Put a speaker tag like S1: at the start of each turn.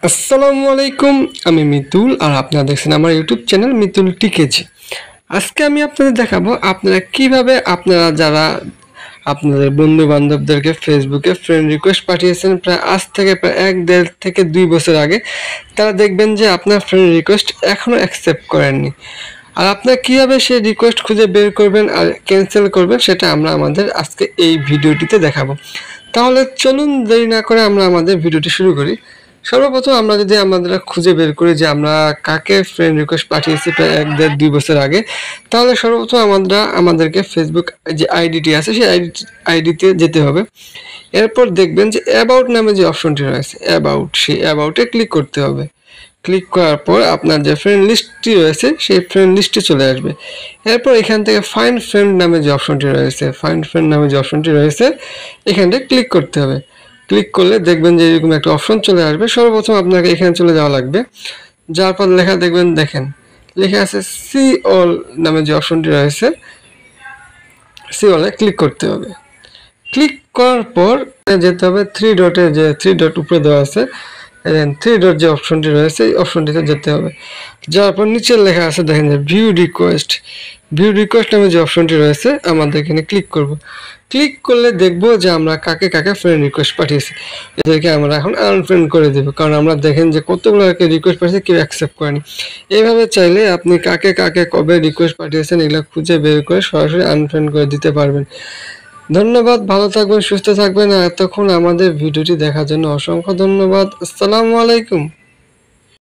S1: আসসালামু আলাইকুম। আমি মিতুল আর আপনারা দেখছেন আমার ইউটিউব চ্যানেল মিতুল টিকেজি। আজকে আমি আপনাদের দেখাবো আপনারা কিভাবে যারা আপনাদের বন্ধু বান্ধবদেরকে ফেসবুকে ফ্রেন্ড রিকোয়েস্ট পাঠিয়েছেন প্রায় আজ থেকে প্রায় 1-1.5 থেকে 2 বছর আগে, তারা দেখবেন যে আপনার ফ্রেন্ড রিকোয়েস্ট এখনও অ্যাকসেপ্ট করেননি। আর আপনারা কীভাবে সেই রিকোয়েস্ট খুঁজে বের করবেন আর ক্যান্সেল করবেন সেটা আমরা আমাদের আজকে এই ভিডিওটিতে দেখাবো। তাহলে চলুন দেরি না করে আমরা আমাদের ভিডিওটি শুরু করি। সর্বপ্রথম আমরা যদি আমাদের খুঁজে বের করি যে আমরা কাকে ফ্রেন্ড রিকোয়েস্ট পাঠিয়েছি প্রায় 1-1.5-2 বছর আগে, তাহলে সর্বপ্রথম আমাদেরকে ফেসবুক যে আইডিটি আছে সেই আইডিতে যেতে হবে। এরপর দেখবেন যে অ্যাবাউট নামে যে অপশনটি রয়েছে সেই অ্যাবাউটে ক্লিক করতে হবে। ক্লিক করার পর আপনার যে ফ্রেন্ড লিস্টটি রয়েছে সেই ফ্রেন্ড লিস্টে চলে আসবে। এরপর এখান থেকে ফাইন্ড ফ্রেন্ড নামে যে অপশনটি রয়েছে এখানটা ক্লিক করতে হবে। ক্লিক করলে দেখবেন যে এরকম একটা অপশন চলে আসবে। সর্বপ্রথম আপনাকে এখানে চলে যাওয়া লাগবে। যার পর দেখেন লেখা আছে সি অল নামে যে অপশনটি রয়েছে সি অলে ক্লিক করতে হবে। ক্লিক করার পর যেতে হবে থ্রি ডট উপরে দেওয়া আছে, থ্রি ডট যে অপশনটি রয়েছে এই অপশনটিতে যেতে হবে। যার পর নিচে লেখা আছে দেখেন যে ভিউ রিকোয়েস্ট নামে যে অপশনটি রয়েছে আমাদের এখানে ক্লিক করব। ক্লিক করলে দেখব যে আমরা কাকে কাকে ফ্রেন্ড রিকোয়েস্ট পাঠিয়েছি। এদেরকে আমরা এখন আনফ্রেন্ড করে দেবো, কারণ আমরা দেখেন যে কতগুলো রিকোয়েস্ট পাঠিয়েছে কেউ অ্যাকসেপ্ট করেনি। এইভাবে চাইলে আপনি কাকে কাকে কবে রিকোয়েস্ট পাঠিয়েছেন এগুলো খুঁজে বের করে সরাসরি আনফ্রেন্ড করে দিতে পারবেন। ধন্যবাদ, ভালো থাকবেন, সুস্থ থাকবেন। আর এতক্ষণ আমাদের ভিডিওটি দেখার জন্য অসংখ্য ধন্যবাদ। আসসালামু আলাইকুম।